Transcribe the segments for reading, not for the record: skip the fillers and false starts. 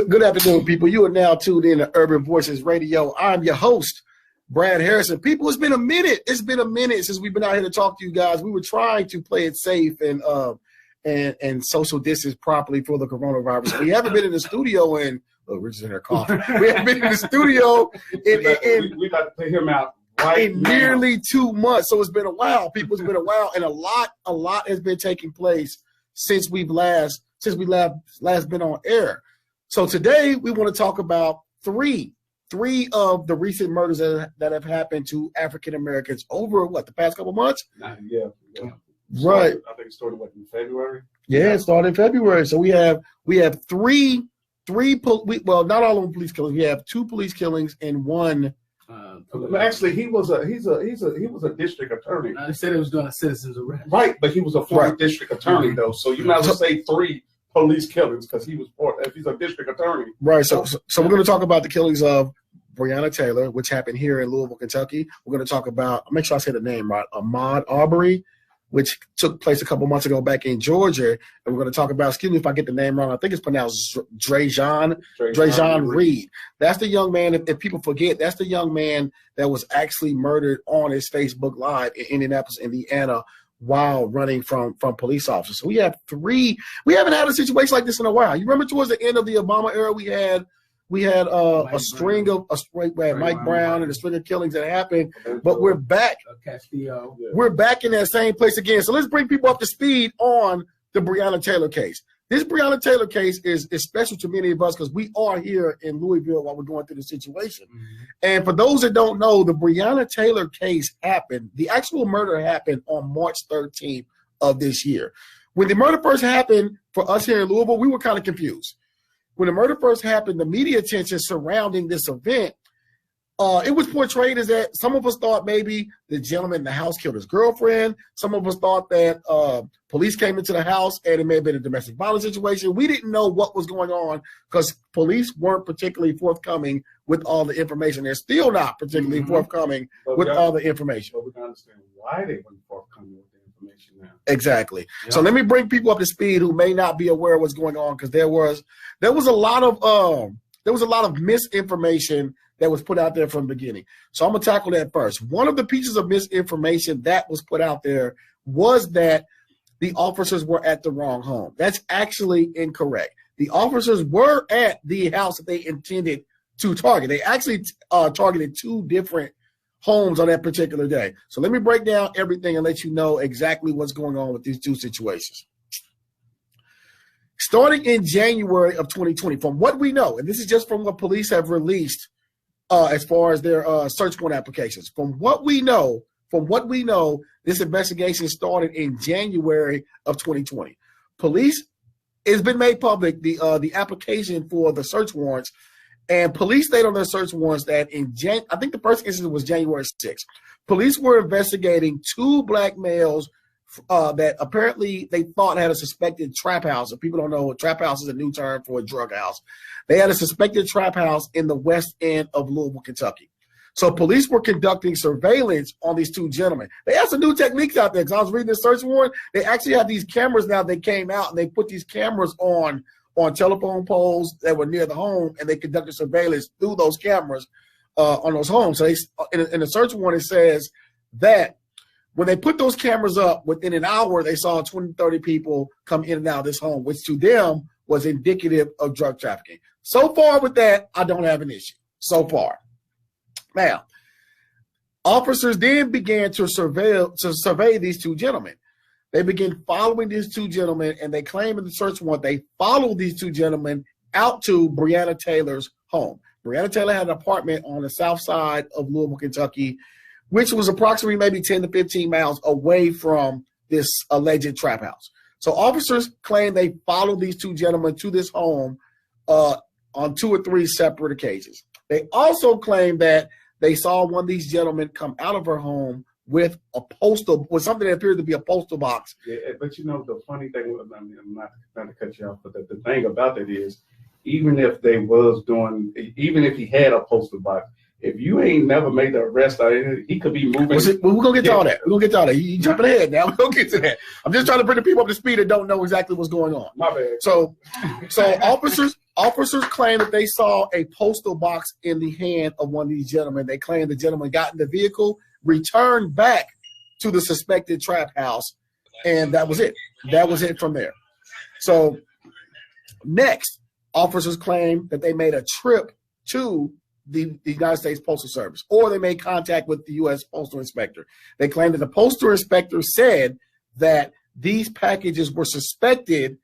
Good afternoon, people. You are now tuned in to Urban Voices Radio. I'm your host, Brad Harrison. People, it's been a minute. It's been a minute since we've been out here to talk to you guys. We were trying to play it safe and social distance properly for the coronavirus. We haven't been in the studio in we're just in there coughing. We haven't been in the studio we got to pay him out in nearly 2 months. So it's been a while. People, it's been a while, and a lot has been taking place since we last been on air. So today we want to talk about three of the recent murders that have happened to African Americans over the past couple months. Yeah. Right. I think it started in February. Yeah, it started in February. So we have three. Not all of them police killings. We have 2 police killings and 1. Actually, he was a district attorney. They said it was doing a citizen's arrest. Right, but he was a former district attorney though, so you might as well say 3 police killings because he's a district attorney. Right. So we're going to talk about the killings of Breonna Taylor, which happened here in Louisville, Kentucky. We're going to talk about, make sure I say the name right, Ahmaud Arbery, which took place a couple months ago back in Georgia. And we're going to talk about, excuse me if I get the name wrong, I think it's pronounced Drejon Reed. That's the young man, if people forget, that's the young man that was actually murdered on his Facebook Live in Indianapolis, Indiana, while running from police officers. So we have 3. We haven't had a situation like this in a while. You remember towards the end of the Obama era, we had a string of Mike Brown and a string of killings that happened, but we're back. Castillo. We're back in that same place again. So let's bring people up to speed on the Breonna Taylor case. This Breonna Taylor case is special to many of us because we are here in Louisville while we're going through the situation. Mm-hmm. And for those that don't know, the Breonna Taylor case happened. The actual murder happened on March 13th of this year. When the murder first happened for us here in Louisville, we were kind of confused. When the murder first happened, the media attention surrounding this event, it was portrayed as that some of us thought maybe the gentleman in the house killed his girlfriend. Some of us thought that police came into the house and it may have been a domestic violence situation. We didn't know what was going on because police weren't particularly forthcoming with all the information. They're still not particularly forthcoming with all the information. But we can understand why they weren't forthcoming with the information now. Exactly. Yeah. So let me bring people up to speed who may not be aware of what's going on, because there was a lot of misinformation that was put out there from the beginning. So I'm going to tackle that first. One of the pieces of misinformation that was put out there was that the officers were at the wrong home. That's actually incorrect. The officers were at the house that they intended to target. They actually targeted 2 different homes on that particular day. So let me break down everything and let you know exactly what's going on with these 2 situations. Starting in January of 2020, from what we know, and this is just from what police have released as far as their search warrant applications. From what we know, this investigation started in January of 2020. Police, it's been made public, the application for the search warrants, and police stated on their search warrants that I think the first incident was January 6th. Police were investigating 2 black males that apparently they thought had a suspected trap house. If people don't know, a trap house is a new term for a drug house. They had a suspected trap house in the west end of Louisville, Kentucky. So police were conducting surveillance on these 2 gentlemen. They had some new techniques out there, because I was reading the search warrant. They actually have these cameras now. They came out and they put these cameras on telephone poles that were near the home, and they conducted surveillance through those cameras on those homes. So in the search warrant, it says that when they put those cameras up, within an hour, they saw 20, 30 people come in and out of this home, which to them was indicative of drug trafficking. So far with that, I don't have an issue. So far. Now, officers then began to survey these 2 gentlemen. They began following these 2 gentlemen, and they claim in the search warrant they followed these 2 gentlemen out to Breonna Taylor's home. Breonna Taylor had an apartment on the south side of Louisville, Kentucky, which was approximately maybe 10 to 15 miles away from this alleged trap house. So officers claim they followed these 2 gentlemen to this home on 2 or 3 separate occasions. They also claim that they saw one of these gentlemen come out of her home with something that appeared to be a postal box. Yeah, but you know, the funny thing, I'm not to cut you off, but the thing about it is, even if he had a postal box, if you ain't never made the arrest, he could be moving. We're going to get to all that. We're going to get to all that. You jumping ahead now. We're going to get to that. I'm just trying to bring the people up to speed that don't know exactly what's going on. My bad. So officers Officers claim that they saw a postal box in the hand of one of these gentlemen. They claim the gentleman got in the vehicle, returned back to the suspected trap house, and that was it. That was it from there. So next, officers claim that they made a trip to the United States Postal Service, or they made contact with the U.S. Postal Inspector. They claim that the Postal Inspector said that these packages were suspected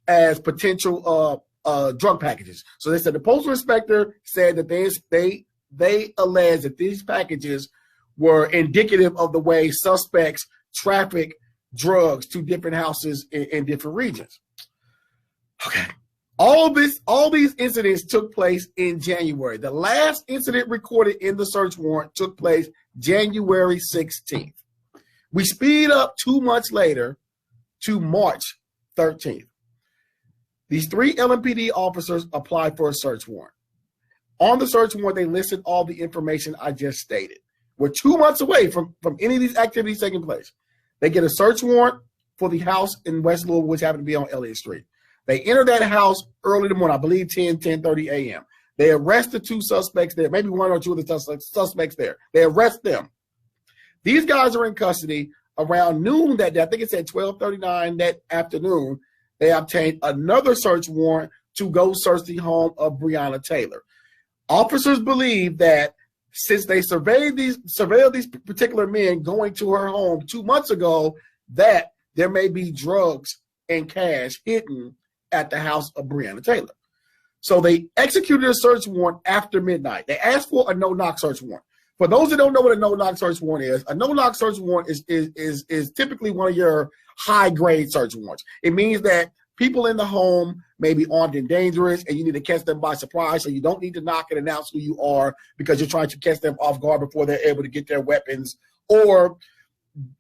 as potential drug packages. So they said the Postal Inspector said that they alleged that these packages were indicative of the way suspects traffic drugs to different houses in different regions. Okay. All these incidents took place in January. The last incident recorded in the search warrant took place January 16th. We speed up 2 months later to March 13th. These 3 LMPD officers applied for a search warrant. On the search warrant, they listed all the information I just stated. We're 2 months away from any of these activities taking place. They get a search warrant for the house in West Louisville, which happened to be on Elliott Street. They enter that house early in the morning, I believe 10:30 a.m. They arrest the 2 suspects there, maybe 1 or 2 of the suspects there. They arrest them. These guys are in custody around noon that day. I think it said 12:39 that afternoon. They obtained another search warrant to go search the home of Breonna Taylor. Officers believe that since they surveilled these particular men going to her home 2 months ago, that there may be drugs and cash hidden at the house of Breonna Taylor. So they executed a search warrant after midnight. They asked for a no-knock search warrant. For those that don't know what a no-knock search warrant is, a no-knock search warrant is typically one of your high-grade search warrants. It means that people in the home may be armed and dangerous, and you need to catch them by surprise, so you don't need to knock and announce who you are because you're trying to catch them off guard before they're able to get their weapons or,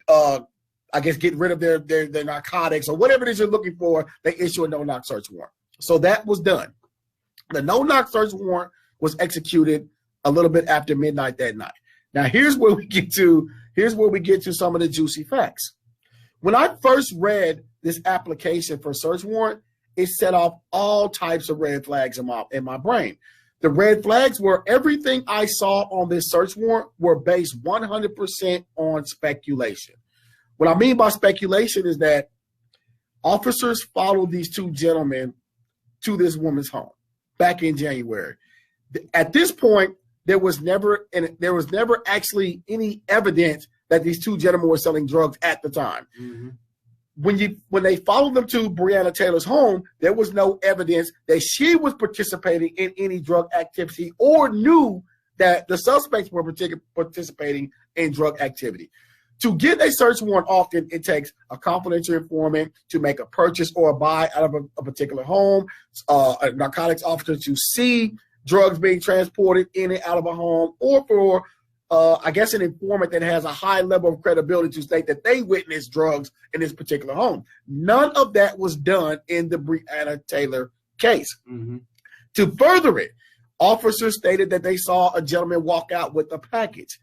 I guess, get rid of their narcotics or whatever it is you're looking for. They issue a no-knock search warrant. So that was done. The no-knock search warrant was executed a little bit after midnight that night. Now, here's where we get to some of the juicy facts. When I first read this application for search warrant, it set off all types of red flags in my brain. The red flags were everything I saw on this search warrant were based 100% on speculation. What I mean by speculation is that officers followed these 2 gentlemen to this woman's home back in January. At this point, there was never actually any evidence that these 2 gentlemen were selling drugs at the time. Mm-hmm. When they followed them to Breonna Taylor's home, there was no evidence that she was participating in any drug activity or knew that the suspects were participating in drug activity. To get a search warrant, often it takes a confidential informant to make a purchase or a buy out of a particular home, a narcotics officer to see drugs being transported in and out of a home, or for an informant that has a high level of credibility to state that they witnessed drugs in this particular home. None of that was done in the Breonna Taylor case. Mm-hmm. To further it, officers stated that they saw a gentleman walk out with a package.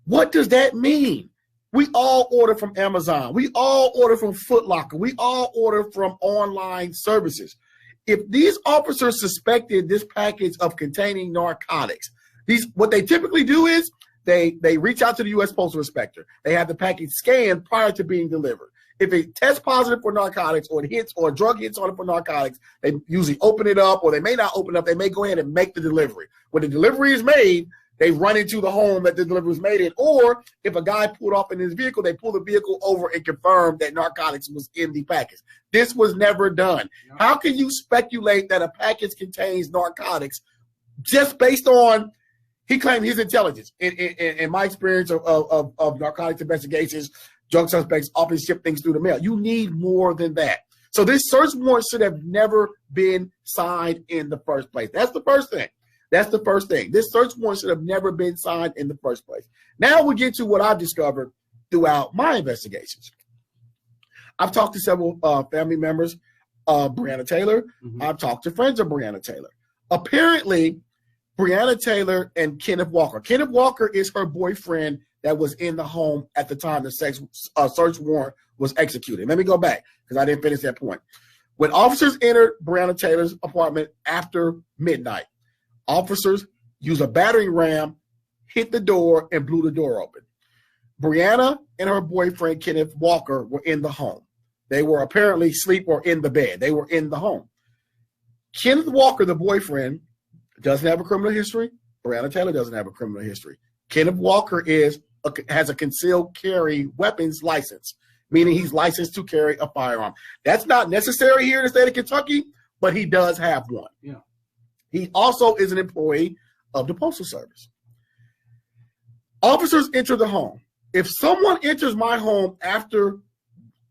What does that mean? We all order from Amazon. We all order from Foot Locker. We all order from online services. If these officers suspected this package of containing narcotics, what they typically do is they reach out to the U.S. Postal Inspector. They have the package scanned prior to being delivered. If it tests positive for narcotics or a drug hits on it for narcotics, they usually open it up, or they may not open it up. They may go ahead and make the delivery. When the delivery is made, they run into the home that the delivery was made in. Or if a guy pulled off in his vehicle, they pull the vehicle over and confirm that narcotics was in the package. This was never done. No. How can you speculate that a package contains narcotics just based on, he claimed his intelligence. In my experience of narcotics investigations, drug suspects often ship things through the mail. You need more than that. So this search warrant should have never been signed in the first place. That's the first thing. This search warrant should have never been signed in the first place. Now we get to what I've discovered throughout my investigations. I've talked to several family members of Breonna Taylor. Mm-hmm. I've talked to friends of Breonna Taylor. Apparently, Breonna Taylor and Kenneth Walker. Kenneth Walker is her boyfriend that was in the home at the time the search warrant was executed. Let me go back because I didn't finish that point. When officers entered Breonna Taylor's apartment after midnight, officers used a battering ram, hit the door, and blew the door open. Breonna and her boyfriend, Kenneth Walker, were in the home. They were apparently asleep or in the bed. They were in the home. Kenneth Walker, the boyfriend, doesn't have a criminal history. Breonna Taylor doesn't have a criminal history. Kenneth Walker has a concealed carry weapons license, meaning he's licensed to carry a firearm. That's not necessary here in the state of Kentucky, but he does have one. Yeah. He also is an employee of the Postal Service. Officers enter the home. If someone enters my home after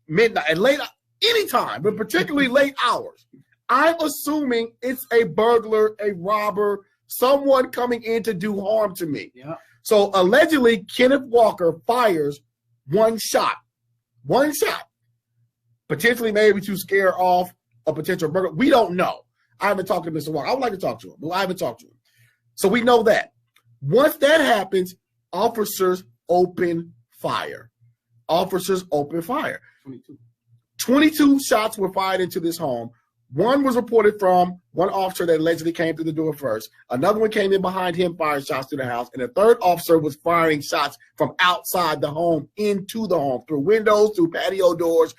midnight and late, anytime, but particularly late hours, I'm assuming it's a burglar, a robber, someone coming in to do harm to me. Yeah. So allegedly, Kenneth Walker fires one shot, potentially maybe to scare off a potential burglar. We don't know. I haven't talked to Mr. Walker. I would like to talk to him, but I haven't talked to him. So we know that. Once that happens, officers open fire. 22 shots were fired into this home. One was reported from one officer that allegedly came through the door first. Another one came in behind him, fired shots to the house. And the third officer was firing shots from outside the home into the home, through windows, through patio doors.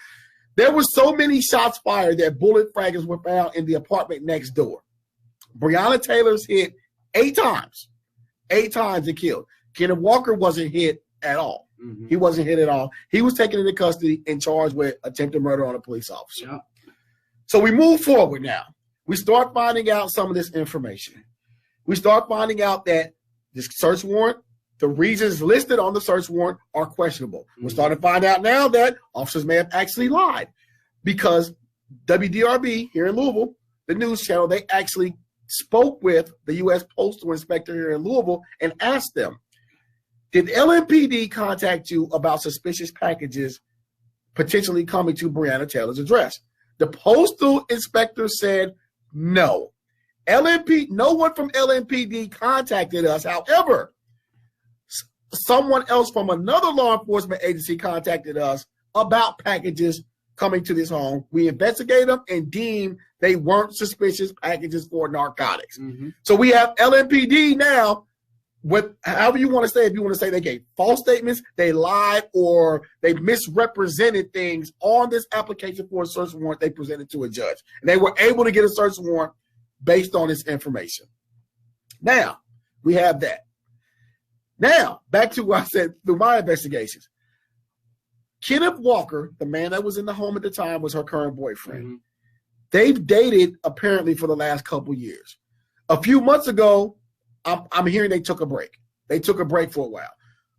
There were so many shots fired that bullet fragments were found in the apartment next door. Breonna Taylor's hit 8 times. 8 times and killed. Kenneth Walker wasn't hit at all. Mm-hmm. He wasn't hit at all. He was taken into custody and charged with attempted murder on a police officer. Yeah. So we move forward now. We start finding out some of this information. We start finding out that this search warrant, the reasons listed on the search warrant are questionable. Mm-hmm. We're starting to find out now that officers may have actually lied, because WDRB here in Louisville, the news channel, they actually spoke with the U.S. Postal Inspector here in Louisville and asked them, did LMPD contact you about suspicious packages potentially coming to Breonna Taylor's address? The postal inspector said no. No one from LMPD contacted us. However, someone else from another law enforcement agency contacted us about packages coming to this home. We investigated them and deemed they weren't suspicious packages for narcotics. Mm-hmm. So we have LMPD now. However you want to say, if you want to say they gave false statements, they lied, or they misrepresented things on this application for a search warrant they presented to a judge. And they were able to get a search warrant based on this information. Now, we have that. Now, back to what I said through my investigations. Kenneth Walker, the man that was in the home at the time, was her current boyfriend. Mm-hmm. They've dated apparently for the last couple years. A few months ago, I'm hearing they took a break. They took a break for a while.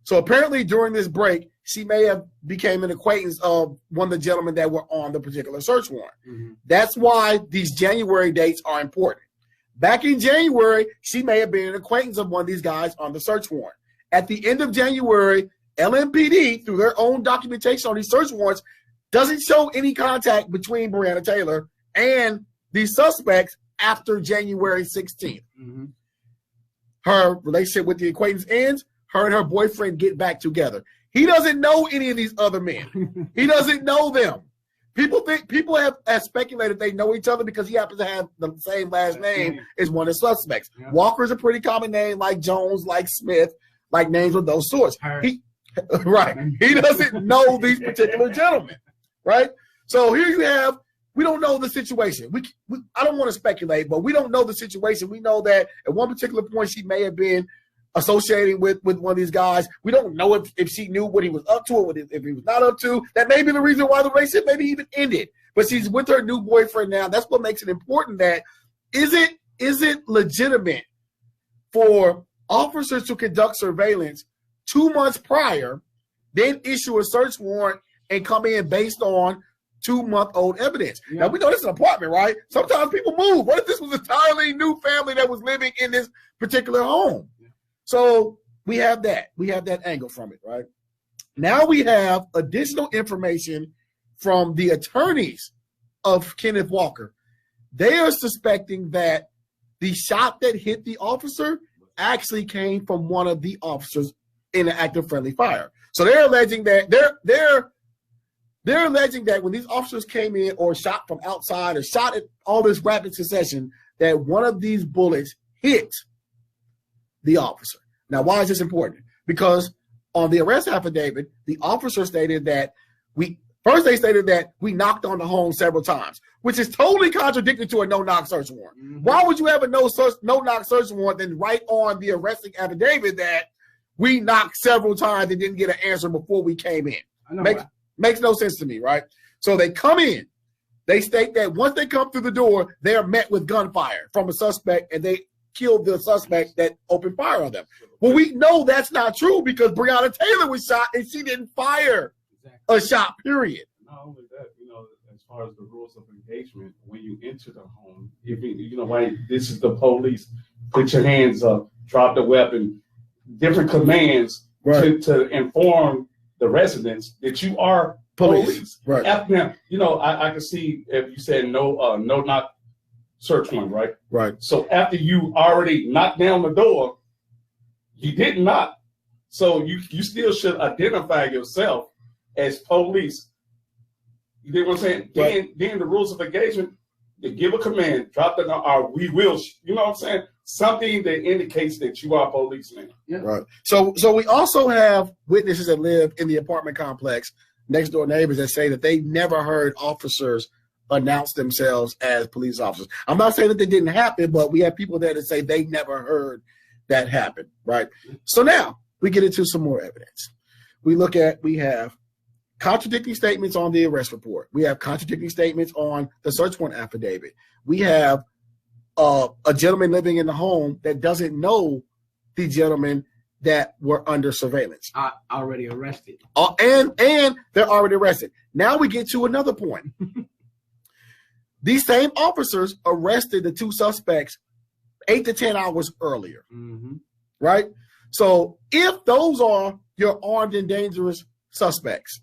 So apparently during this break, she may have became an acquaintance of one of the gentlemen that were on the particular search warrant. Mm-hmm. That's why these January dates are important. Back in January, she may have been an acquaintance of one of these guys on the search warrant. At the end of January, LMPD, through their own documentation on these search warrants, doesn't show any contact between Breonna Taylor and these suspects after January 16th. Mm-hmm. Her relationship with the acquaintance ends. Her and her boyfriend get back together. He doesn't know any of these other men. He doesn't know them. People have speculated they know each other because he happens to have the same last name as one of the suspects. Yeah. Walker's a pretty common name, like Jones, like Smith, like names of those sorts. He doesn't know these particular gentlemen, right? So here you have. We don't know the situation. I don't want to speculate, but we don't know the situation. We know that at one particular point she may have been associating with one of these guys. We don't know if she knew what he was up to or if he was not up to. That may be the reason why the relationship maybe even ended. But she's with her new boyfriend now. That's what makes it important. That is it legitimate for officers to conduct surveillance 2 months prior, then issue a search warrant and come in based on 2-month-old evidence. Yeah. Now, we know this is an apartment, right? Sometimes people move. What if this was an entirely new family that was living in this particular home? Yeah. So we have that. We have that angle from it, right? Now we have additional information from the attorneys of Kenneth Walker. They are suspecting that the shot that hit the officer actually came from one of the officers in an act of friendly fire. So they're alleging that they're They're alleging that when these officers came in or shot from outside or shot at all this rapid succession, that one of these bullets hit the officer. Now, why is this important? Because on the arrest affidavit, the officer stated that we knocked on the home several times, which is totally contradictory to a no-knock search warrant. Mm-hmm. Why would you have a no-knock search warrant then write on the arresting affidavit that we knocked several times and didn't get an answer before we came in? Makes no sense to me, right? So they come in. They state that once they come through the door, they are met with gunfire from a suspect, and they killed the suspect that opened fire on them. Well, we know that's not true because Breonna Taylor was shot and she didn't fire a shot, period. Not only that, as far as the rules of engagement, when you enter the home, if why this is the police, put your hands up, drop the weapon, different commands to inform the residents that you are police. Right. Now, I can see if you said no knock search warrant, right? Right. So after you already knocked down the door, you didn't knock. So you still should identify yourself as police. You get what I'm saying? Right. Then the rules of engagement, you give a command, drop the gun, or we will, you know what I'm saying? Something that indicates that you are a policeman. Yeah. Right. So we also have witnesses that live in the apartment complex, next door neighbors that say that they never heard officers announce themselves as police officers. I'm not saying that they didn't happen, but we have people there that say they never heard that happen, right? So now we get into some more evidence. We have contradicting statements on the arrest report. We have contradicting statements on the search warrant affidavit. We have a gentleman living in the home that doesn't know the gentlemen that were under surveillance. Already arrested. And they're already arrested. Now we get to another point. These same officers arrested the two suspects 8 to 10 hours earlier, right? So if those are your armed and dangerous suspects,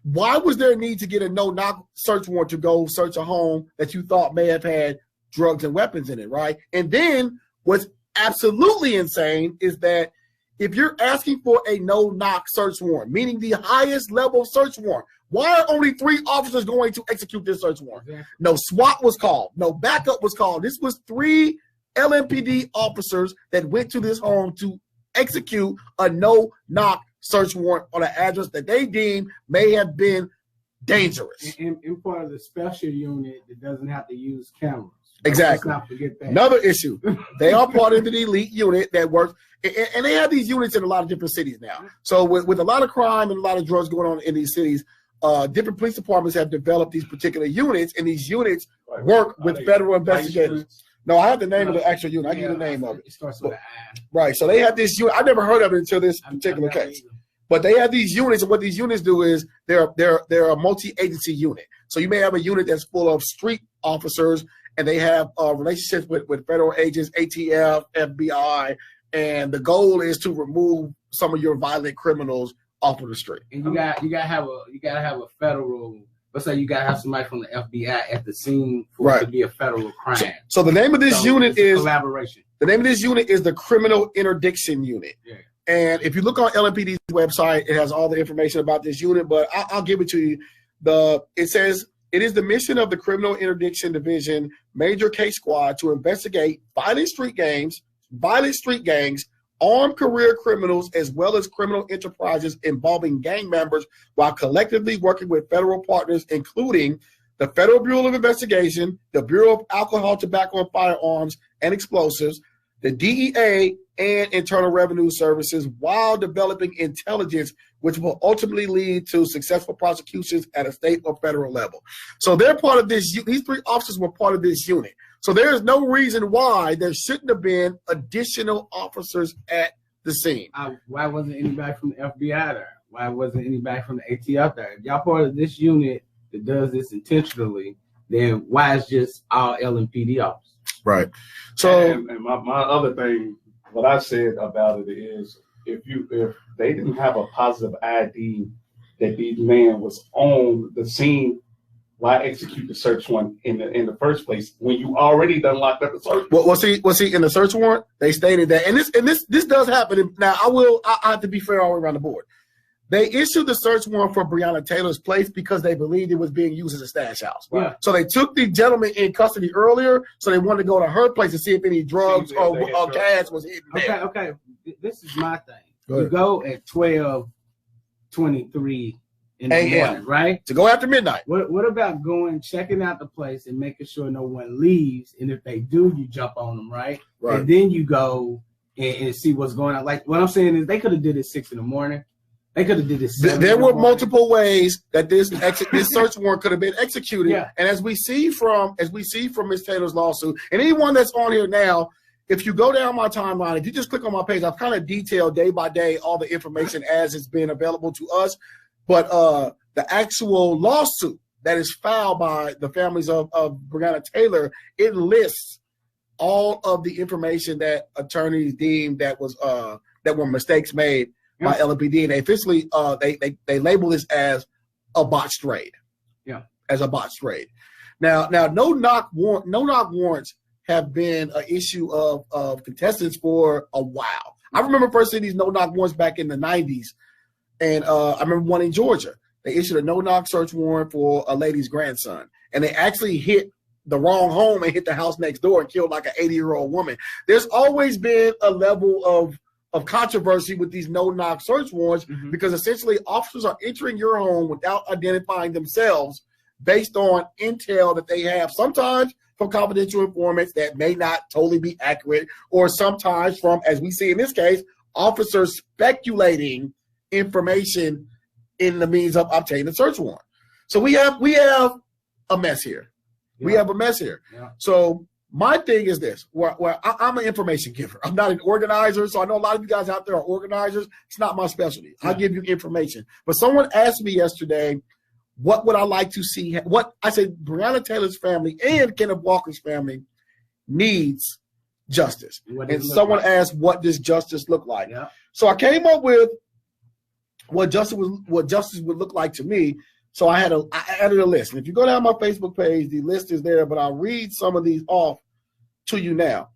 why was there a need to get a no-knock search warrant to go search a home that you thought may have had drugs and weapons in it, right? And then what's absolutely insane is that if you're asking for a no-knock search warrant, meaning the highest level search warrant, why are only 3 officers going to execute this search warrant? Exactly. No SWAT was called. No backup was called. This was 3 LMPD officers that went to this home to execute a no-knock search warrant on an address that they deem may have been dangerous. And part of the special unit that doesn't have to use cameras. Exactly. Let's not forget that. Another issue. They are part of the elite unit that works, and they have these units in a lot of different cities now. So with a lot of crime and a lot of drugs going on in these cities, different police departments have developed these particular units, and these units work with federal investigators. No, I have the name of the actual unit. I give you the name of it. It starts with an I. Right. So they have this unit. I never heard of it until this particular case. But they have these units, and what these units do is they're a multi-agency unit. So you may have a unit that's full of street officers, and they have relationships with federal agents, ATF, FBI, and the goal is to remove some of your violent criminals off of the street. And you gotta have a federal. Let's say you gotta have somebody from the FBI at the scene for it to be a federal crime. So the name of this unit is collaboration. The name of this unit is the Criminal Interdiction Unit. Yeah. And if you look on LMPD's website, it has all the information about this unit, but I'll give it to you. It says it is the mission of the Criminal Interdiction Division Major Case Squad to investigate violent street gangs, armed career criminals, as well as criminal enterprises involving gang members, while collectively working with federal partners, including the Federal Bureau of Investigation, the Bureau of Alcohol, Tobacco, and Firearms and Explosives, the DEA, and Internal Revenue Services, while developing intelligence which will ultimately lead to successful prosecutions at a state or federal level. So they're part of this. These 3 officers were part of this unit. So there is no reason why there shouldn't have been additional officers at the scene. Why wasn't anybody from the FBI there? Why wasn't anybody from the ATF there? If y'all part of this unit that does this intentionally, then why is just all LMPD officers? Right. So and my other thing, what I said about it is, if they didn't have a positive ID that these men was on the scene, why execute the search warrant in the first place when you already done locked up the search? Well, see, in the search warrant, they stated that, and this does happen. Now, I have to be fair all the way around the board. They issued the search warrant for Breonna Taylor's place because they believed it was being used as a stash house. Yeah. So they took the gentleman in custody earlier, so they wanted to go to her place to see if any drugs or gas was hidden there. Okay. This is my thing. Go you go at 12:23 in the morning, right? To go after midnight. What about checking out the place and making sure no one leaves? And if they do, you jump on them, right? And then you go and see what's going on. Like what I'm saying is they could have did it 6 in the morning. They could have did it 7 There were multiple ways that this search warrant could have been executed. Yeah. And as we see from Ms. Taylor's lawsuit, and anyone that's on here now, if you go down my timeline, if you just click on my page, I've kind of detailed day by day all the information as it's been available to us. But the actual lawsuit that is filed by the families of Breonna Taylor, it lists all of the information that attorneys deemed that were mistakes made by LMPD, and they officially they label this as a botched raid. Yeah, as a botched raid. Now no knock warrants have been an issue of contestants for a while. I remember first seeing these no knock warrants back in the 90s, and I remember one in Georgia. They issued a no knock search warrant for a lady's grandson, and they actually hit the wrong home and hit the house next door and killed like an 80-year-old woman. There's always been a level of controversy with these no-knock search warrants because essentially officers are entering your home without identifying themselves based on intel that they have, sometimes from confidential informants that may not totally be accurate, or sometimes from, as we see in this case, officers speculating information in the means of obtaining a search warrant. So we have a mess here. Yeah. We have a mess here. Yeah. So my thing is this, where I'm an information giver. I'm not an organizer, so I know a lot of you guys out there are organizers. It's not my specialty. Yeah. I give you information. But someone asked me yesterday, what would I like to see? What I said, Breonna Taylor's family and Kenneth Walker's family needs justice. And someone asked, what does justice look like? Yeah. So I came up with what justice would look like to me. So I added a list. And if you go down my Facebook page, the list is there, but I'll read some of these off to you now.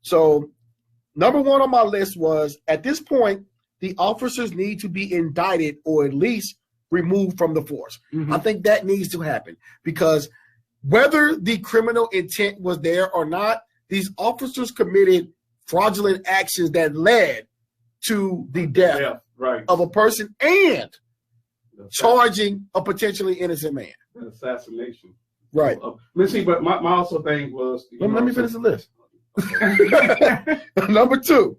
So number one on my list was, at this point, the officers need to be indicted or at least removed from the force. I think that needs to happen because whether the criminal intent was there or not, these officers committed fraudulent actions that led to the death of a person and charging a potentially innocent man. An assassination. Right. Let's see, but my also thing was... Let me finish the list. Number two,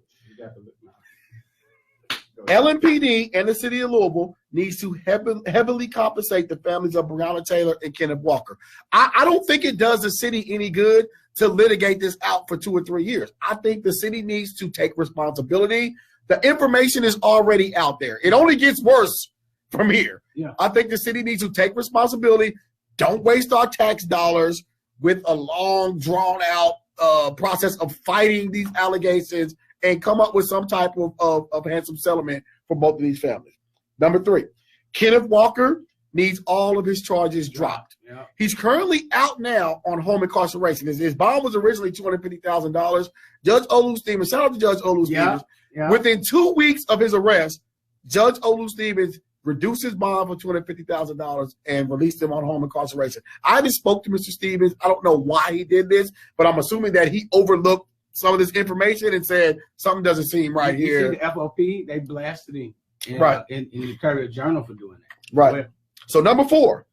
LMPD and the city of Louisville needs to heavily compensate the families of Breonna Taylor and Kenneth Walker. I don't think it does the city any good to litigate this out for 2 or 3 years. I think the city needs to take responsibility. The information is already out there. It only gets worse from here. Yeah. I think the city needs to take responsibility. Don't waste our tax dollars with a long, drawn-out process of fighting these allegations and come up with some type of handsome settlement for both of these families. Number three, Kenneth Walker needs all of his charges dropped. Yeah. He's currently out now on home incarceration. His bond was originally $250,000. Judge Olu Stevens, shout out to Judge Olu Stevens. Yeah. Within 2 weeks of his arrest, Judge Olu Stevens reduced his bond for $250,000 and released him on home incarceration. I haven't spoke to Mr. Stevens. I don't know why he did this, but I'm assuming that he overlooked some of this information and said something doesn't seem right here. See the FOP, they blasted him in the Courier Journal for doing that. Right. So number four,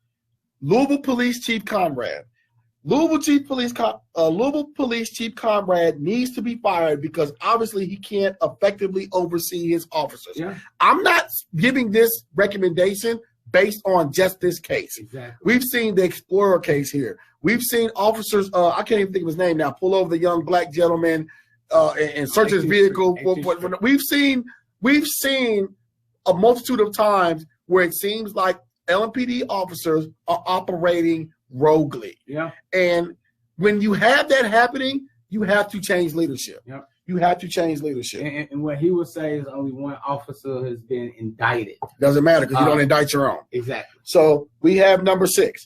Louisville Police Chief Conrad. Louisville Police Chief Conrad needs to be fired because obviously he can't effectively oversee his officers. Yeah. I'm not giving this recommendation based on just this case. Exactly. We've seen the Explorer case here. We've seen officers, I can't even think of his name now, pull over the young black gentleman and search his vehicle. We've seen a multitude of times where it seems like LMPD officers are operating roguely. Yeah. And when you have that happening, you have to change leadership. Yep. You have to change leadership. And what he would say is only one officer has been indicted. Doesn't matter because you don't indict your own. Exactly. So we have number six.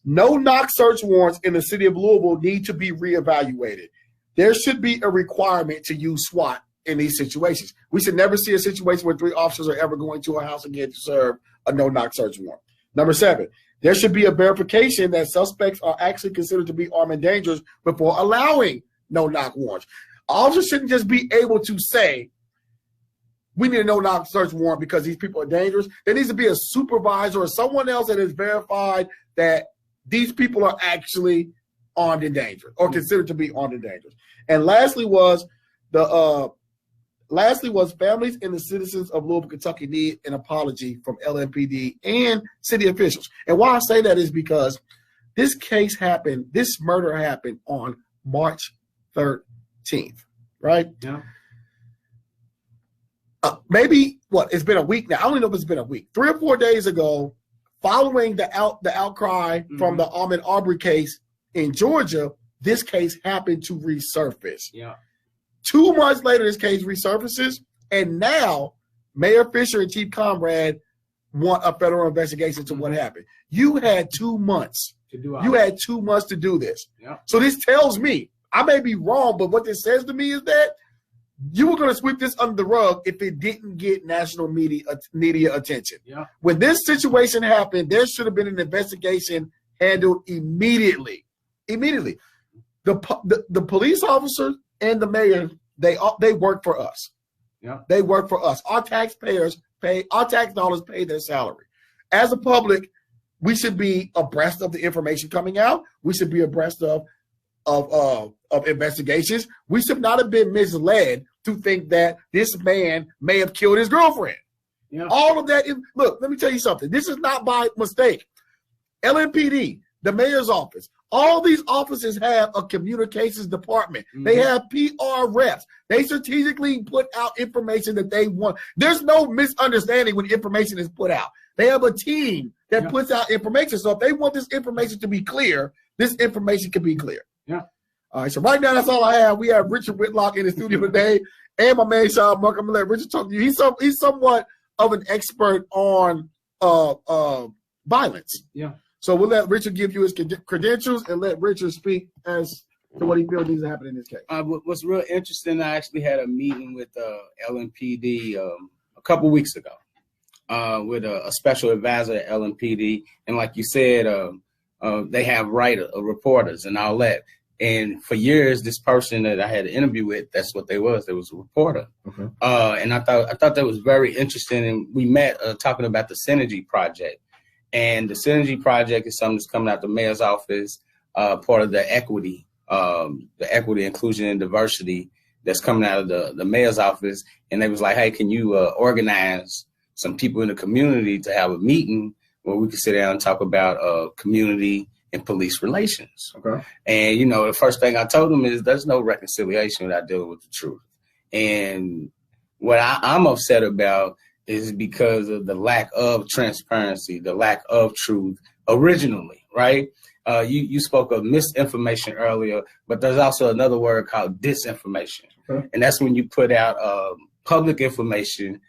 No-knock search warrants in the city of Louisville need to be reevaluated. There should be a requirement to use SWAT in these situations. We should never see a situation where 3 officers are ever going to a house again to serve a no-knock search warrant. Number 7, there should be a verification that suspects are actually considered to be armed and dangerous before allowing no-knock warrants. Officers shouldn't just be able to say, we need a no-knock search warrant because these people are dangerous. There needs to be a supervisor or someone else that is verified that these people are actually armed and dangerous or considered to be armed and dangerous. And lastly was families and the citizens of Louisville, Kentucky need an apology from LMPD and city officials. And why I say that is because this murder happened on March 13th, right? Yeah. Maybe it's been a week now. I don't even know if it's been a week. 3 or 4 days ago, following the outcry from the Ahmaud Arbery case in Georgia, this case happened to resurface. Yeah. 2 months later, this case resurfaces, and now Mayor Fisher and Chief Conrad want a federal investigation into what happened. You had 2 months. You had 2 months to do this. Yeah. So this tells me, I may be wrong, but what this says to me is that you were going to sweep this under the rug if it didn't get national media attention. Yeah. When this situation happened, there should have been an investigation handled immediately. Immediately. The police officers and the mayor, they work for us. Yeah. They work for us. Our tax dollars pay their salary. As a public, we should be abreast of the information coming out. We should be abreast of investigations. We should not have been misled to think that this man may have killed his girlfriend. Yeah. All of that. Look, let me tell you something. This is not by mistake. LMPD, the mayor's office, all these offices have a communications department. Mm-hmm. They have PR reps. They strategically put out information that they want. There's no misunderstanding when information is put out. They have a team that puts out information. So if they want this information to be clear, this information can be clear. Yeah. All right, so right now that's all I have. We have Richard Whitlock in the studio today, and my man Sean Monk. I'm gonna let Richard talk to you. He's somewhat of an expert on violence. Yeah. So we'll let Richard give you his credentials and let Richard speak as to what he feels needs to happen in this case. What's real interesting, I actually had a meeting with LMPD a couple weeks ago with a special advisor at LMPD, and like you said, they have reporters and all that. And for years, this person that I had an interview with, that's what they was. They was a reporter. Okay. And I thought that was very interesting. And we met talking about the Synergy Project. And the Synergy Project is something that's coming out the mayor's office, part of the equity, inclusion, and diversity that's coming out of the mayor's office. And they was like, hey, can you organize some people in the community to have a meeting where we can sit down and talk about community and police relations. Okay. And, the first thing I told them is there's no reconciliation without dealing with the truth. And what I'm upset about is because of the lack of transparency, the lack of truth originally, right? You spoke of misinformation earlier, but there's also another word called disinformation. Okay. And that's when you put out public information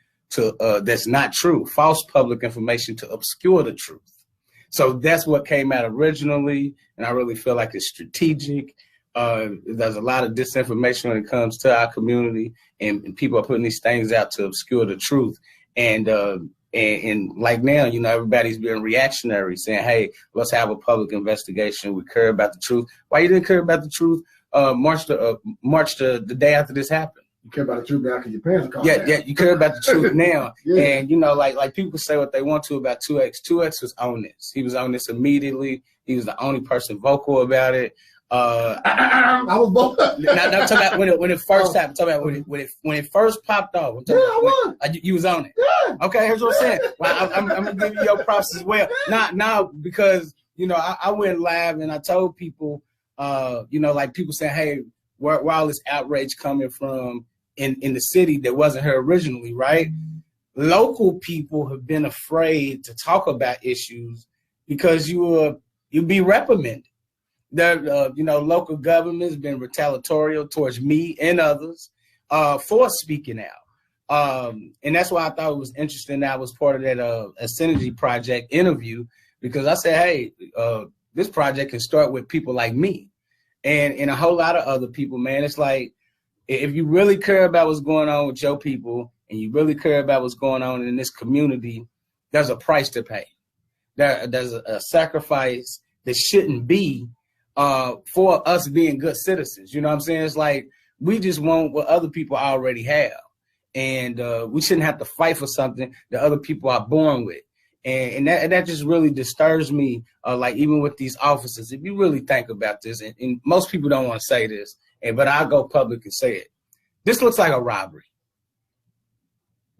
that's not true, false public information to obscure the truth. So that's what came out originally, and I really feel like it's strategic. There's a lot of disinformation when it comes to our community, and people are putting these things out to obscure the truth. And like now, everybody's being reactionary, saying, hey, let's have a public investigation. We care about the truth. Why you didn't care about the truth March the day after this happened? You care about the truth now because your parents are calling. Yeah, you care about the truth now. Yeah. And, like people say what they want to about 2X. 2X was on this. He was on this immediately. He was the only person vocal about it. I was both. Not talking about when it first happened. I'm talking about when it first popped off. I was. You was on it. Yeah. Okay, here's what I'm saying. Well, I'm gonna give you your props as well. Not because I went live and I told people, like people saying, hey, where all this outrage coming from in the city that wasn't here originally, right? Local people have been afraid to talk about issues because you'll be reprimanded. Local government's been retaliatory towards me and others for speaking out. And that's why I thought it was interesting that I was part of that a Synergy Project interview, because I said, hey, this project can start with people like me and a whole lot of other people, man. It's like If you really care about what's going on with your people and you really care about what's going on in this community, there's a price to pay. There's a sacrifice that shouldn't be for us being good citizens. You know what I'm saying? It's like we just want what other people already have. And we shouldn't have to fight for something that other people are born with. And that just really disturbs me, like even with these officers. If you really think about this, and most people don't want to say this, but I'll go public and say it. This looks like a robbery.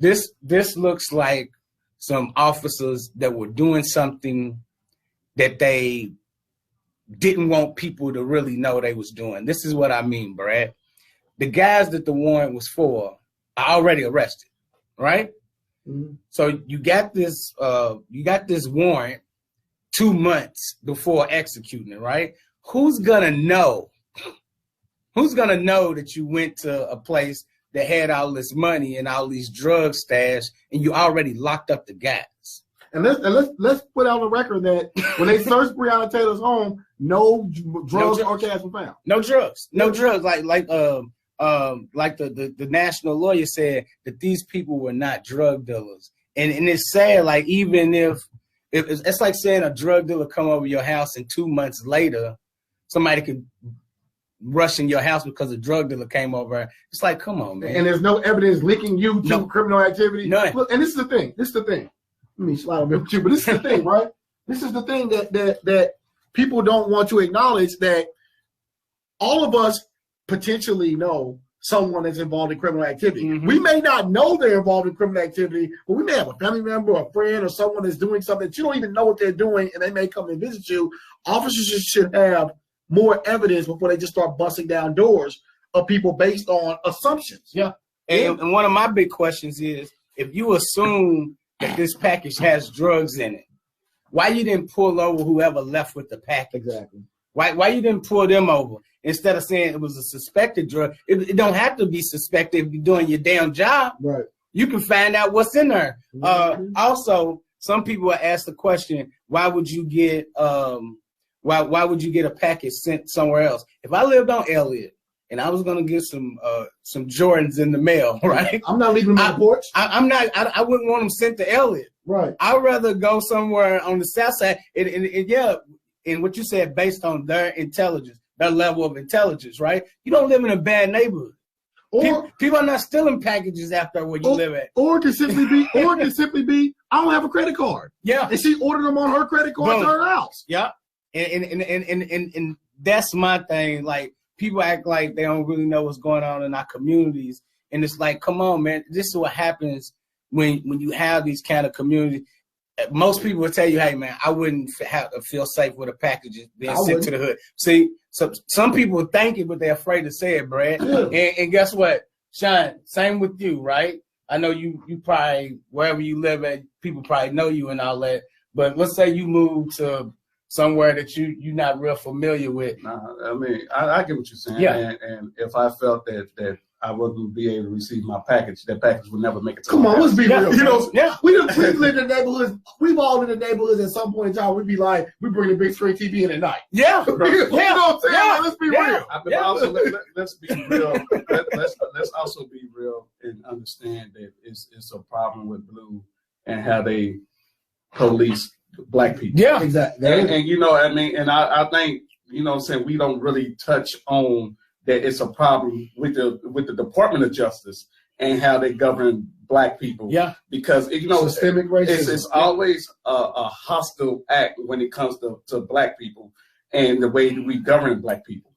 This looks like some officers that were doing something that they didn't want people to really know they was doing. This is what I mean, Brad. The guys that the warrant was for are already arrested, right? Mm-hmm. So you got this warrant 2 months before executing it, right? Who's gonna know? Who's gonna know that you went to a place that had all this money and all these drugs stashed, and you already locked up the guys? And let's put out on the record that when they searched Breonna Taylor's home, no drugs or cash were found. No drugs. Like the national lawyer said that these people were not drug dealers, and it's sad. Like even if it's like saying a drug dealer come over your house and 2 months later, somebody could rush in your house because a drug dealer came over. It's like, come on, man. And there's no evidence linking you to criminal activity. None. Look, and this is the thing. Let me slide over with you, but this is the thing, right? This is the thing that people don't want to acknowledge, that all of us potentially know someone that's involved in criminal activity. Mm-hmm. We may not know they're involved in criminal activity, but we may have a family member, a friend, or someone that's doing something that you don't even know what they're doing, and they may come and visit you. Officers should have more evidence before they just start busting down doors of people based on assumptions. Yeah. And one of my big questions is, if you assume that this package has drugs in it, why you didn't pull over whoever left with the package? Exactly. Why you didn't pull them over instead of saying it was a suspected drug? It don't have to be suspected if you're doing your damn job. Right. You can find out what's in there. Mm-hmm. Also, some people are asked the question, why would you get why would you get a package sent somewhere else? If I lived on Elliott and I was gonna get some Jordans in the mail, right? I'm not leaving them on the porch. I wouldn't want them sent to Elliott. Right. I'd rather go somewhere on the south side. And what you said, based on their intelligence, their level of intelligence, right? You don't live in a bad neighborhood. Or people are not stealing packages after where you live at. Or it can simply be, I don't have a credit card. Yeah. And she ordered them on her credit card to her house. Yeah. And that's my thing. Like, people act like they don't really know what's going on in our communities. And it's like, come on, man. This is what happens when you have these kind of communities. Most people will tell you, hey, man, I wouldn't feel safe with a package being sent to the hood. See, so some people think it, but they're afraid to say it, Brad. Yeah. And guess what, Sean? Same with you, right? I know you probably, wherever you live at, people probably know you and all that. But let's say you move to somewhere that you're not real familiar with. I mean, I get what you're saying. Yeah. And if I felt that I wouldn't be able to receive my package, that package would never make it to Come on, let's be real. You know, we've lived in neighborhoods. We've all lived in neighborhoods at some point in time. We'd be like, we bring the big screen TV in at night. Yeah. You know what I'm saying? Like, let's be real. Also, let's be real. Let's also be real and understand that it's a problem with Blue and how they police Black people. Yeah, exactly. And you know, I mean, and I think, you know what I'm saying, we don't really touch on that it's a problem with the Department of Justice and how they govern Black people. Yeah. Because, you know, systemic racism. It's always a hostile act when it comes to Black people and the way that we govern Black people.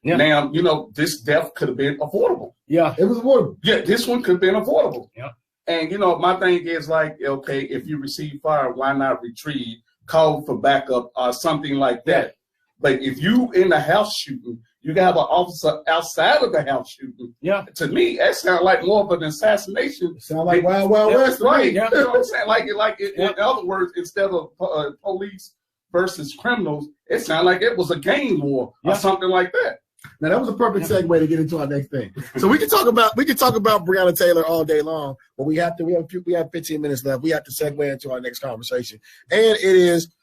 Yeah. Now, you know, this death could have been affordable. Yeah. It was affordable. Yeah, this one could have been affordable. Yeah. And, you know, my thing is like, okay, if you receive fire, why not retrieve, call for backup or something like that? But if you in the house shooting, you can have an officer outside of the house shooting. Yeah. To me, that sounds like more of an assassination. Sound like Wild West, right? Yeah. You know what I'm saying? In other words, instead of police versus criminals, it sounded like it was a gang war or something like that. Now that was a perfect segue to get into our next thing. So we can talk about Breonna Taylor all day long, but we have 15 minutes left. We have to segue into our next conversation, and it is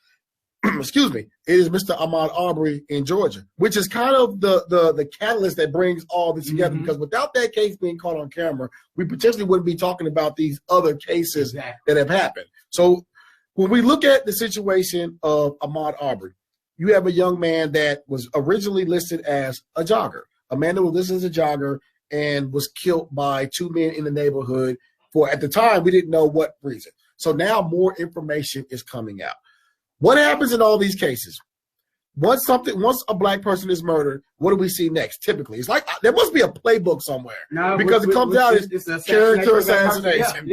excuse me, it is Mr. Ahmaud Arbery in Georgia, which is kind of the catalyst that brings all this together. Because without that case being caught on camera, we potentially wouldn't be talking about these other cases that have happened. So when we look at the situation of Ahmaud Arbery, you have a young man that was originally listed as a jogger, a man that was listed as a jogger and was killed by two men in the neighborhood for, at the time, we didn't know what reason. So now more information is coming out. What happens in all these cases? Once a black person is murdered, what do we see next? Typically, it's like there must be a playbook somewhere because it comes out as character assassination.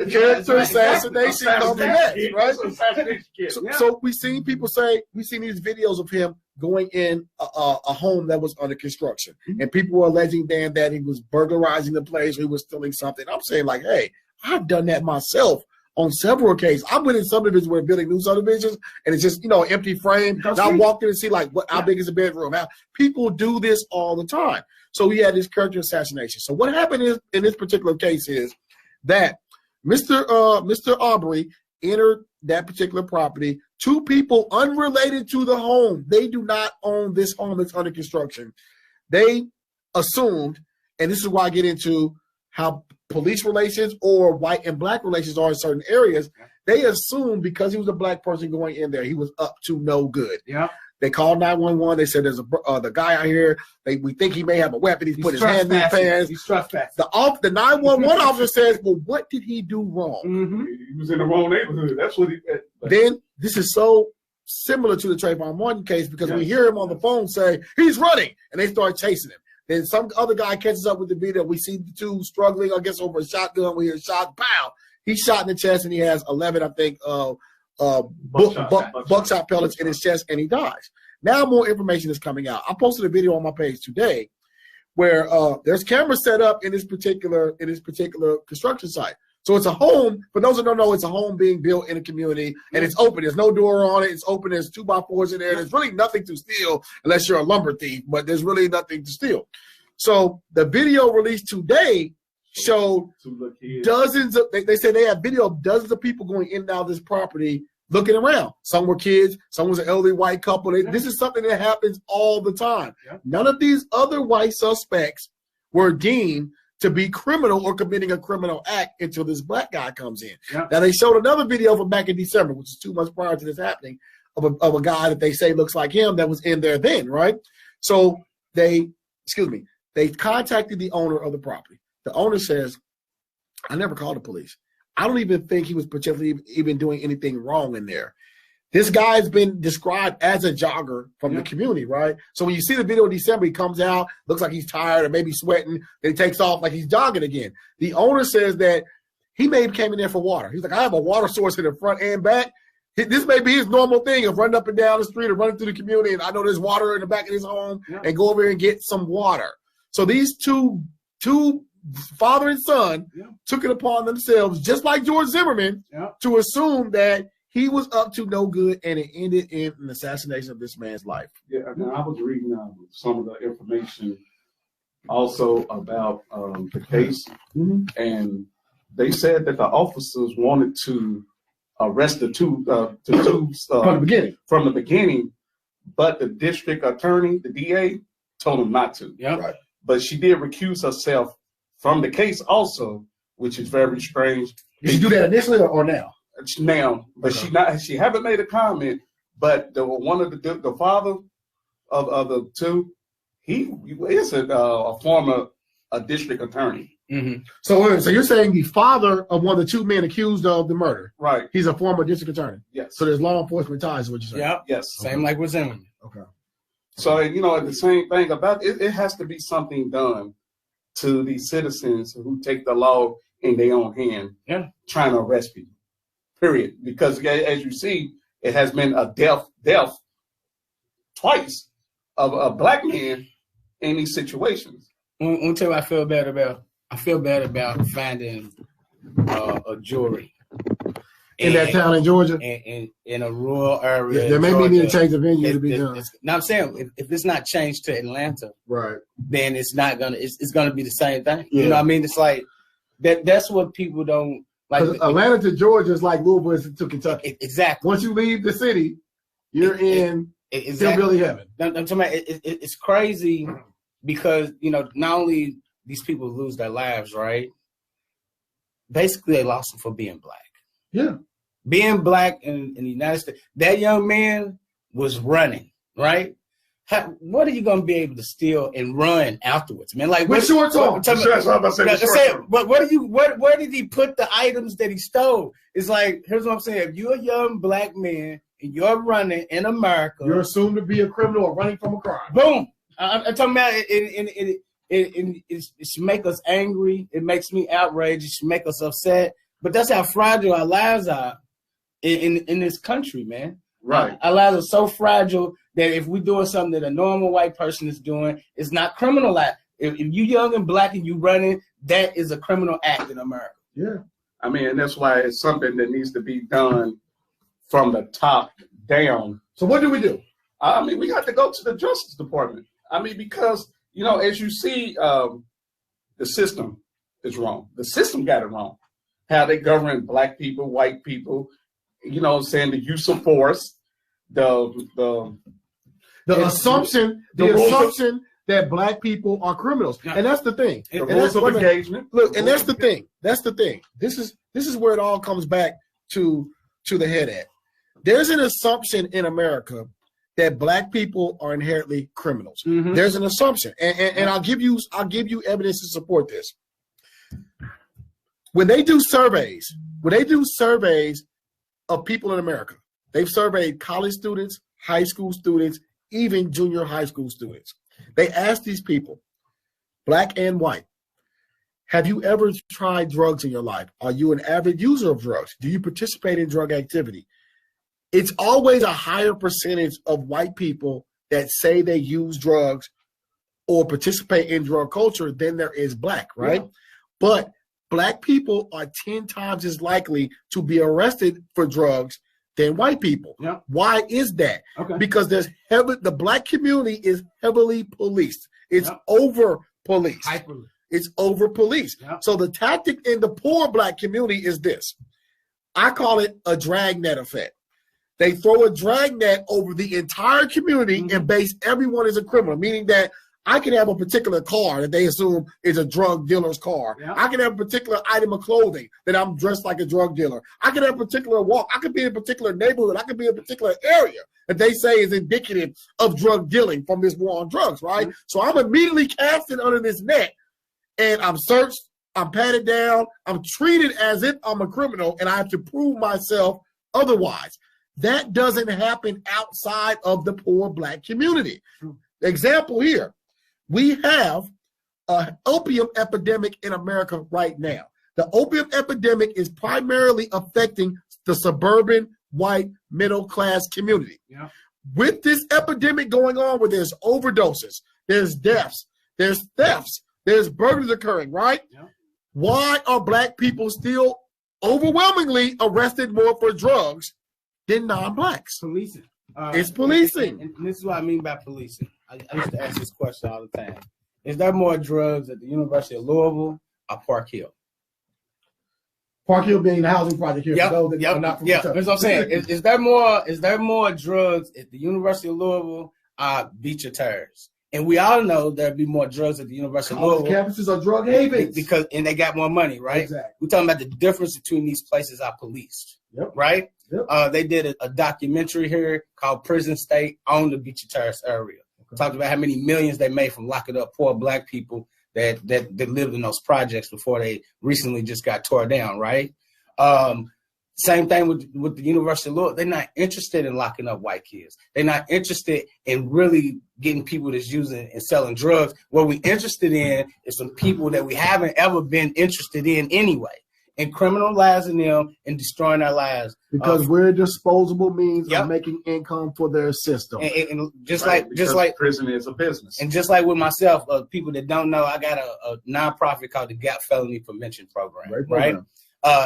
Character assassination comes next, right? So we've seen people say, we've seen these videos of him going in a home that was under construction, and people were alleging then that he was burglarizing the place, or he was stealing something. I'm saying like, hey, I've done that myself. On several occasions, I've been in subdivisions where building new subdivisions, and it's just, an empty frame. And I walked in and see how big is the bedroom. How people do this all the time. So we had this character assassination. So what happened is in this particular case is that Mr. Arbery entered that particular property. Two people unrelated to the home. They do not own this home that's under construction. They assumed, and this is why I get into how police relations or white and black relations are in certain areas. They assume because he was a black person going in there, he was up to no good. Yeah. They called 911. They said there's the guy out here. We think he may have a weapon. He's put his hand in his pants. He's trespassing. The 911 officer says, well, what did he do wrong? He was in the wrong neighborhood. That's what he did. Then this is so similar to the Trayvon Martin case because we hear him on the phone say, he's running, and they start chasing him. Then some other guy catches up with the video. We see the two struggling, I guess, over a shotgun. We hear a shot, pow. He's shot in the chest, and he has 11, I think, buckshot pellets in his chest, and he dies. Now more information is coming out. I posted a video on my page today where there's cameras set up in this particular construction site. So it's a home. For those that don't know, it's a home being built in a community, and it's open. There's no door on it. It's open. There's 2x4s in there. There's really nothing to steal unless you're a lumber thief, but there's really nothing to steal. So the video released today showed dozens of, they said they had video of dozens of people going in and out of this property looking around. Some were kids. Some was an elderly white couple. This is something that happens all the time. None of these other white suspects were deemed to be criminal or committing a criminal act until this black guy comes in. Now, they showed another video from back in December, which is 2 months prior to this happening, of a guy that they say looks like him that was in there then, right? So they contacted the owner of the property. The owner says, I never called the police. I don't even think he was potentially even doing anything wrong in there. This guy's been described as a jogger from the community, right? So when you see the video in December, he comes out, looks like he's tired or maybe sweating, then he takes off like he's jogging again. The owner says that he may have came in there for water. He's like, I have a water source in the front and back. This may be his normal thing of running up and down the street or running through the community, and I know there's water in the back of his home, and go over here and get some water. So these two father and son took it upon themselves, just like George Zimmerman, to assume that he was up to no good, and it ended in an assassination of this man's life. Yeah, now I was reading some of the information also about the case, and they said that the officers wanted to arrest the two from the beginning, but the district attorney, the DA, told him not to. Right. But she did recuse herself from the case also, which is very strange. Did she do that initially or now? Now, but she haven't made a comment. But the father of the two, he is a former district attorney. So you're saying the father of one of the two men accused of the murder, right? He's a former district attorney. Yes. So there's law enforcement ties, is what you're saying. Yeah. Yes. Same like with Zimmerman. Okay. So the same thing about it. It has to be something done to these citizens who take the law in their own hand, trying to arrest people. Period. Because as you see, it has been a death twice of a black man in these situations. I'll tell you what I feel bad about. I feel bad about finding a jury in that town in Georgia, in a rural area. There may need to change the venue to be done. Now I'm saying if it's not changed to Atlanta, right, then it's not gonna. It's gonna be the same thing. Yeah. You know what I mean? It's like that. That's what people don't like. Atlanta to Georgia is like Louisville to Kentucky. Exactly. Once you leave the city, you're in hillbilly heaven. It's crazy because, not only these people lose their lives, right? Basically, they lost them for being black. Yeah. Being black in the United States, that young man was running, right? What are you going to be able to steal and run afterwards, man? Like, with shorts on. But where did he put the items that he stole? It's like, here's what I'm saying. If you're a young black man and you're running in America, you're assumed to be a criminal or running from a crime. Boom. I'm talking about it should make us angry. It makes me outraged. It should make us upset. But that's how fragile our lives are in this country, man. Right. Our lives are so fragile that if we're doing something that a normal white person is doing, it's not criminalized. If you're young and black and you running, that is a criminal act in America. Yeah. I mean, and that's why it's something that needs to be done from the top down. So what do we do? I mean, we got to go to the Justice Department. I mean, because, as you see, the system is wrong. The system got it wrong. How they govern black people, white people, saying the use of force, the assumption that black people are criminals. And that's the thing. The rules of engagement. Look, and that's the thing. That's the thing. This is where it all comes back to the head at. There's an assumption in America that black people are inherently criminals. Mm-hmm. There's an assumption. And I'll give you evidence to support this. When they do surveys of people in America, they've surveyed college students, high school students, even junior high school students. They ask these people, black and white, have you ever tried drugs in your life? Are you an avid user of drugs? Do you participate in drug activity? It's always a higher percentage of white people that say they use drugs or participate in drug culture than there is black, right? Yeah. But black people are 10 times as likely to be arrested for drugs than white people. Yeah. Why is that? Okay. Because the black community is heavily policed. It's over policed. It's over policed. Yeah. So the tactic in the poor black community is this. I call it a dragnet effect. They throw a dragnet over the entire community and base everyone as a criminal, meaning that I can have a particular car that they assume is a drug dealer's car. Yeah. I can have a particular item of clothing that I'm dressed like a drug dealer. I can have a particular walk. I could be in a particular neighborhood. I could be in a particular area that they say is indicative of drug dealing from this war on drugs, right? Mm-hmm. So I'm immediately casted under this net, and I'm searched, I'm patted down, I'm treated as if I'm a criminal, and I have to prove myself otherwise. That doesn't happen outside of the poor black community. Example here. We have an opium epidemic in America right now. The opium epidemic is primarily affecting the suburban white middle class community. Yeah. With this epidemic going on where there's overdoses, there's deaths, there's thefts, there's burglaries occurring, right? Yeah. Why are black people still overwhelmingly arrested more for drugs than non-blacks? Policing. It's policing. And this is what I mean by policing. I used to ask this question all the time. Is there more drugs at the University of Louisville or Park Hill? Park Hill being the housing project here. Yep. That's what I'm saying. Is there more drugs at the University of Louisville or Beecher Terrace? And we all know there'd be more drugs at the University of Louisville. Campuses are drug havens. And they got more money, right? Exactly. We're talking about the difference between these places are policed. Yep. Right? Yep. They did a documentary here called Prison State on the Beecher Terrace area. Okay. Talked about how many millions they made from locking up poor black people that lived in those projects before they recently just got tore down, right? Same thing with the University of Louisville. They're not interested in locking up white kids. They're not interested in really getting people that's using and selling drugs. What we're interested in is some people that we haven't ever been interested in anyway, and criminalizing them and destroying their lives. Because we're disposable means of making income for their system. And just like prison is a business. And just like with myself, people that don't know, I got a nonprofit called the Gap Felony Prevention Program, right?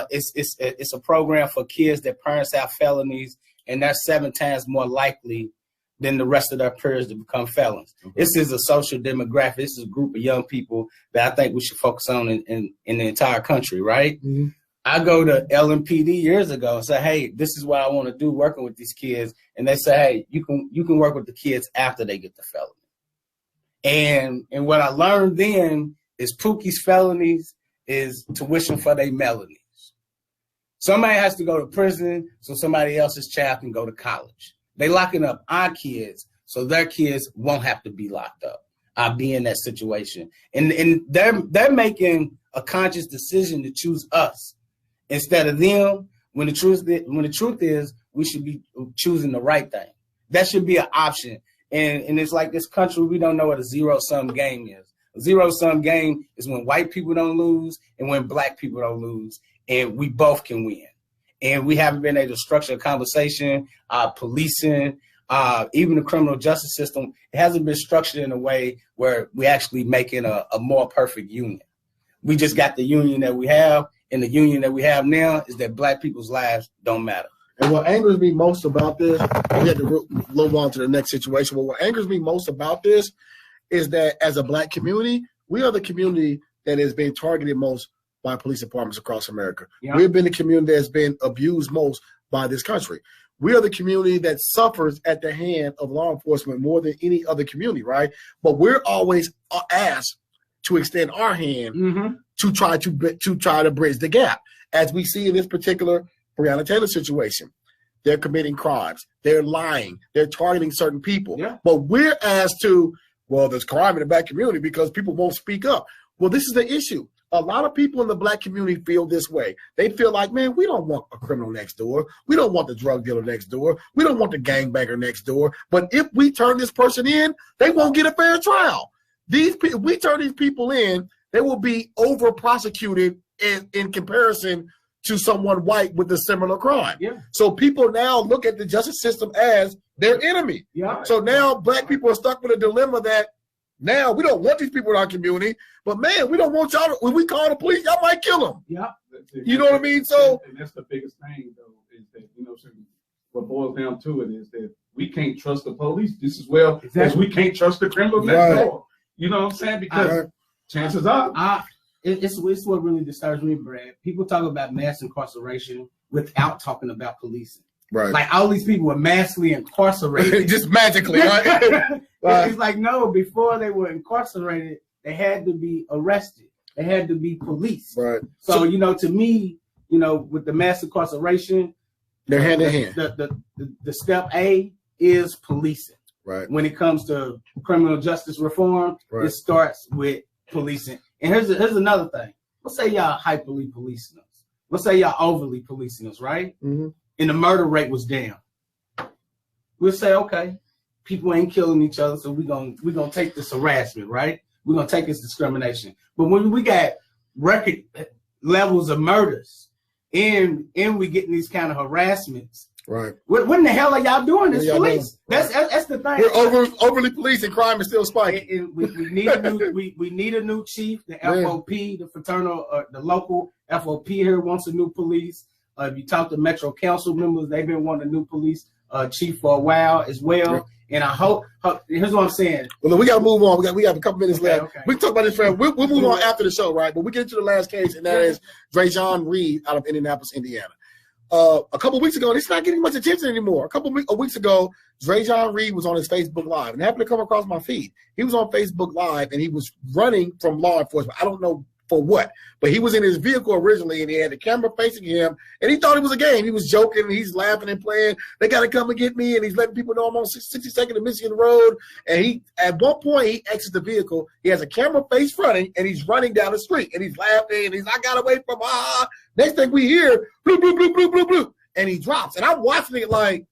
It's a program for kids that parents have felonies, and they're 7 times more likely than the rest of their peers to become felons. Okay. This is a social demographic. This is a group of young people that I think we should focus on in the entire country, right? Mm-hmm. I go to LMPD years ago and say, hey, this is what I want to do working with these kids. And they say, hey, you can work with the kids after they get the felony. And what I learned then is Pookie's felonies is tuition for their melodies. Somebody has to go to prison so somebody else's child can go to college. They locking up our kids so their kids won't have to be locked up. I'll be in that situation. And they're making a conscious decision to choose us instead of them, when the truth is we should be choosing the right thing. That should be an option. And it's like this country, we don't know what a zero-sum game is. A zero-sum game is when white people don't lose and when black people don't lose, and we both can win. And we haven't been able to structure a conversation, policing, even the criminal justice system. It hasn't been structured in a way where we're actually making a more perfect union. We just got the union that we have, and the union that we have now is that black people's lives don't matter. And what angers me most about this, we had to move on to the next situation, but what angers me most about this is that as a black community, we are the community that is being targeted most by police departments across America. Yeah. We've been the community that's been abused most by this country. We are the community that suffers at the hand of law enforcement more than any other community, right? But we're always asked to extend our hand to try to bridge the gap. As we see in this particular Breonna Taylor situation, they're committing crimes, they're lying, they're targeting certain people. Yeah. But we're asked to, well, there's crime in the black community because people won't speak up. Well, this is the issue. A lot of people in the black community feel this way. They feel like, man, we don't want a criminal next door. We don't want the drug dealer next door. We don't want the gangbanger next door. But if we turn this person in, they won't get a fair trial. If we turn these people in, they will be over prosecuted in comparison to someone white with a similar crime. Yeah. So people now look at the justice system as their enemy. Yeah. So now black people are stuck with a dilemma that now we don't want these people in our community, but man, we don't want y'all to, when we call the police, y'all might kill them. Yeah. You know what I mean? So and that's the biggest thing though, is that, you know, what boils down to it is that we can't trust the police just as well as we can't trust the criminals next door. You know what I'm saying? Because chances are it's what really disturbs me, Brad. People talk about mass incarceration without talking about policing. Right. Like all these people were massively incarcerated. Just magically, right? It's like, no, before they were incarcerated, they had to be arrested. They had to be policed. Right. So, you know, to me, you know, with the mass incarceration, they're hand in hand. The step A is policing. Right. When it comes to criminal justice reform, it starts with policing. And here's another thing. Let's say y'all hyperly policing us. Let's say y'all overly policing us, right? Mm-hmm. And the murder rate was down. We'll say, okay, people ain't killing each other, so we're gonna take this harassment, right? We're gonna take this discrimination. But when we got record levels of murders and we getting these kind of harassments, right? What in the hell are y'all doing as police? That's the thing. We're overly policing crime is still spiking. We need a new we need a new chief. The FOP, the fraternal, the local FOP here wants a new police. If you talk to Metro Council members, they've been wanting a new police chief for a while as well. Right. And I hope here's what I'm saying. Well, we got to move on. We have a couple minutes left. Okay. We can talk about this forever. We'll move on after the show, right? But we get into the last case, and that is Drejon Reed out of Indianapolis, Indiana. A couple of weeks ago, it's not getting much attention anymore. A couple of weeks ago, Drejon Reed was on his Facebook Live, and it happened to come across my feed. He was on Facebook Live, and he was running from law enforcement. I don't know for what, but he was in his vehicle originally, and he had the camera facing him, and he thought it was a game. He was joking, and he's laughing and playing. They got to come and get me, and he's letting people know I'm on 62nd and Michigan Road. And he, at one point, he exits the vehicle. He has a camera face fronting, and he's running down the street, and he's laughing, and he's, I got away from Next thing we hear, bloop, bloop, bloop, bloop, bloop, bloop, and he drops. And I'm watching it like,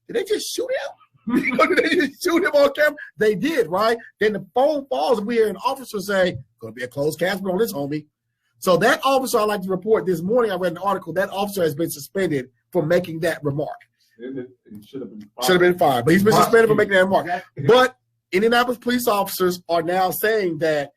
did they just shoot him? Did they just shoot him on camera? They did, right? Then the phone falls, and we hear an officer say, going to be a closed caption on this, homie. So that officer, I like to report this morning, I read an article, that officer has been suspended for making that remark. It should have been fired. Should have been fired, but he's been suspended for making that remark. But Indianapolis police officers are now saying that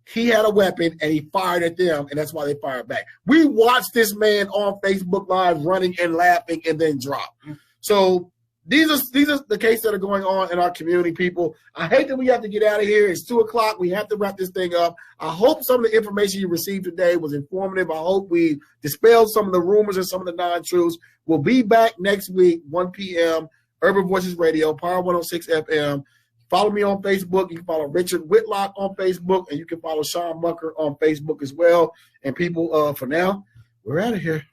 he had a weapon and he fired at them, and that's why they fired back. We watched this man on Facebook Live running and laughing and then drop. So these are the cases that are going on in our community, people. I hate that we have to get out of here. It's 2:00. We have to wrap this thing up. I hope some of the information you received today was informative. I hope we dispelled some of the rumors and some of the non-truths. We'll be back next week, 1 p.m., Urban Voices Radio, Power 106 FM. Follow me on Facebook. You can follow Richard Whitlock on Facebook, and you can follow Sean Mucker on Facebook as well. And people, for now, we're out of here.